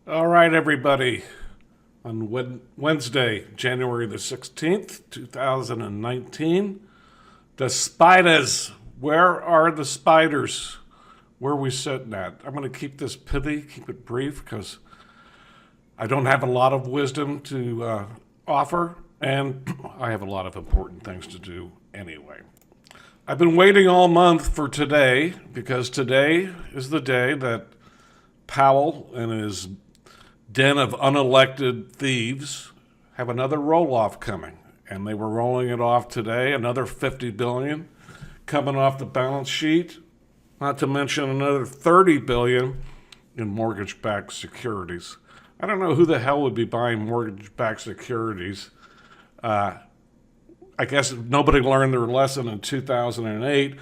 All right, everybody. On Wednesday, January the 16th, 2019, the spiders. Where are the spiders? Where are we sitting at? I'm going to keep this pithy, keep it brief, because I don't have a lot of wisdom to offer, and I have a lot of important things to do anyway. I've been waiting all month for today, because today is the day that Powell and his den of unelected thieves have another roll-off coming, and they were rolling it off today, another $50 billion coming off the balance sheet, not to mention another $30 billion in mortgage-backed securities. I don't know who the hell would be buying mortgage-backed securities. I guess nobody learned their lesson in 2008.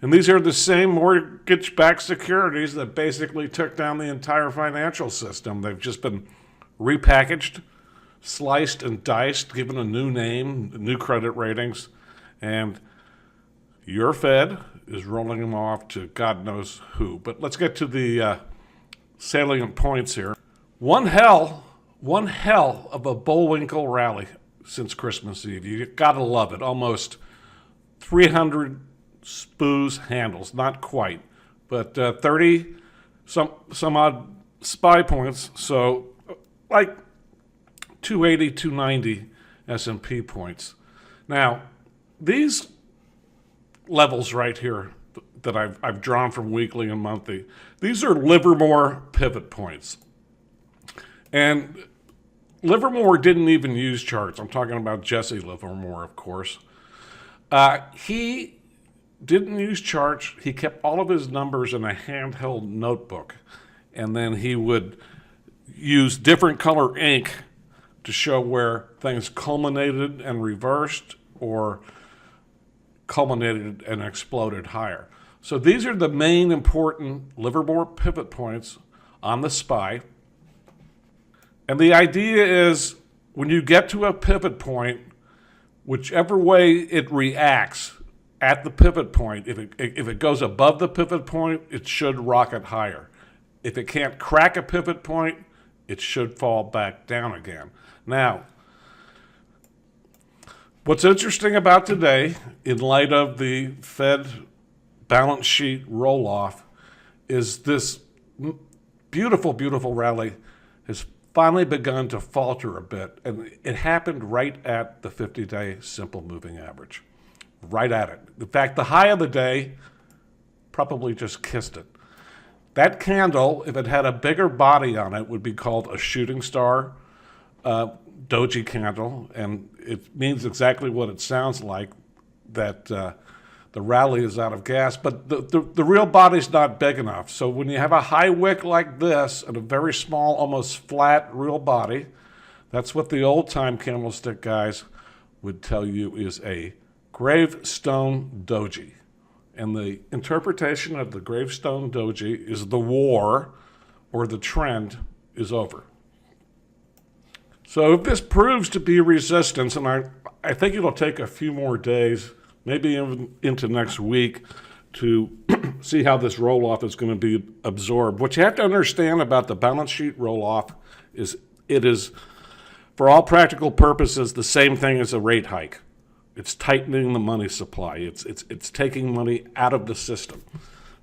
And these are the same mortgage-backed securities that basically took down the entire financial system. They've just been repackaged, sliced and diced, given a new name, new credit ratings, and your Fed is rolling them off to God knows who. But let's get to the salient points here. One hell of a Bullwinkle rally since Christmas Eve. You gotta love it. Almost 300 SPYs handles, not quite, but 30 some odd SPY points, so like 280, 290 S&P points. Now, these levels right here that I've drawn from weekly and monthly, these are Livermore pivot points. And Livermore didn't even use charts. I'm talking about Jesse Livermore, of course. He didn't use charts. He kept all of his numbers in a handheld notebook. And then he would use different color ink to show where things culminated and reversed or culminated and exploded higher. So these are the main important Livermore pivot points on the SPY. And the idea is when you get to a pivot point, whichever way it reacts at the pivot point, if it goes above the pivot point, it should rocket higher. If it can't crack a pivot point, it should fall back down again. Now, what's interesting about today, in light of the Fed balance sheet roll-off, is this beautiful, beautiful rally has finally begun to falter a bit, and it happened right at the 50-day simple moving average. Right at it. In fact, the high of the day probably just kissed it. That candle, if it had a bigger body on it, would be called a shooting star doji candle, and it means exactly what it sounds like, that the rally is out of gas, but the real body's not big enough. So when you have a high wick like this and a very small, almost flat real body, that's what the old-time candlestick guys would tell you is a gravestone doji. And the interpretation of the gravestone doji is the war or the trend is over. So if this proves to be resistance, and I think it'll take a few more days, maybe even into next week, to see how this roll-off is going to be absorbed. What you have to understand about the balance sheet roll-off is it is, for all practical purposes, the same thing as a rate hike. It's tightening the money supply. It's taking money out of the system.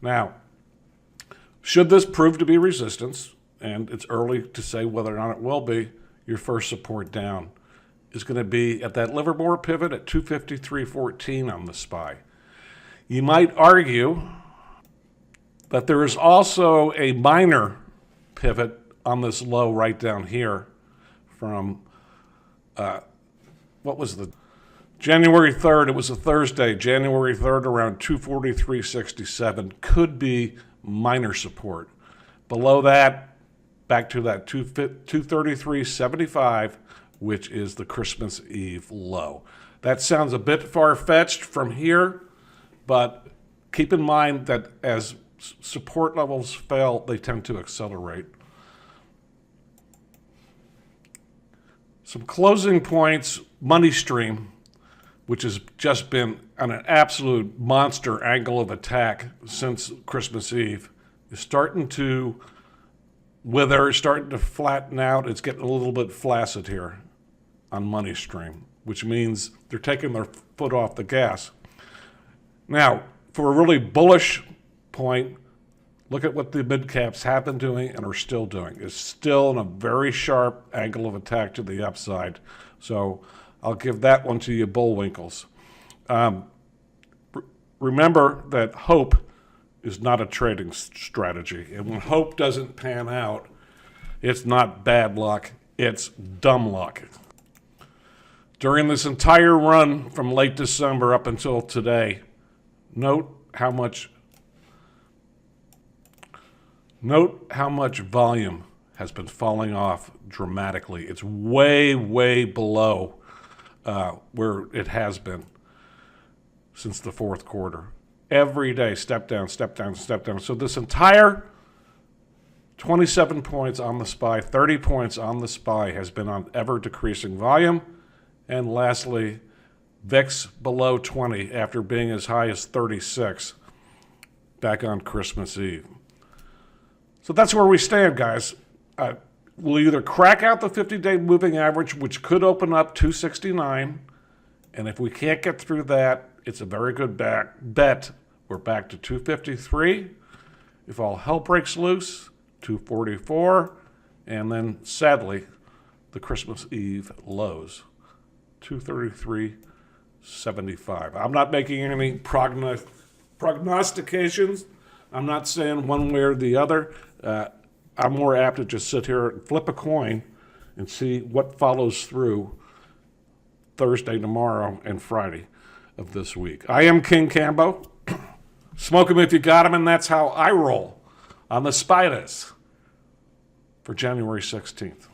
Now, should this prove to be resistance, and it's early to say whether or not it will be, your first support down is going to be at that Livermore pivot at 253.14 on the SPY. You might argue that there is also a minor pivot on this low right down here from, what was the January 3rd, it was a Thursday, January 3rd around 243.67, could be minor support. Below that, back to that 233.75, which is the Christmas Eve low. That sounds a bit far-fetched from here, but keep in mind that as support levels fail, they tend to accelerate. Some closing points, money stream, which has just been on an absolute monster angle of attack since Christmas Eve, is starting to Wither is starting to flatten out. It's getting a little bit flaccid here on money stream, which means they're taking their foot off the gas. Now, for a really bullish point, look at what the mid caps have been doing and are still doing. It's still in a very sharp angle of attack to the upside. So I'll give that one to you, Bullwinkles. Remember that hope is not a trading strategy. And when hope doesn't pan out, it's not bad luck, it's dumb luck. During this entire run from late December up until today, note how much volume has been falling off dramatically. It's way, way below where it has been since the fourth quarter. Every day, step down, step down, step down. So this entire 27 points on the SPY, 30 points on the SPY has been on ever-decreasing volume. And lastly, VIX below 20 after being as high as 36 back on Christmas Eve. So that's where we stand, guys. We'll either crack out the 50-day moving average, which could open up 269, and if we can't get through that, it's a very good bet. We're back to 253. If all hell breaks loose, 244, and then sadly, the Christmas Eve lows, 233.75. I'm not making any prognostications. I'm not saying one way or the other. I'm more apt to just sit here and flip a coin and see what follows through Thursday, tomorrow, and Friday of this week. I am King Cambo. Smoke 'em if you got 'em, and that's how I roll on the SPY ETF for January 16th.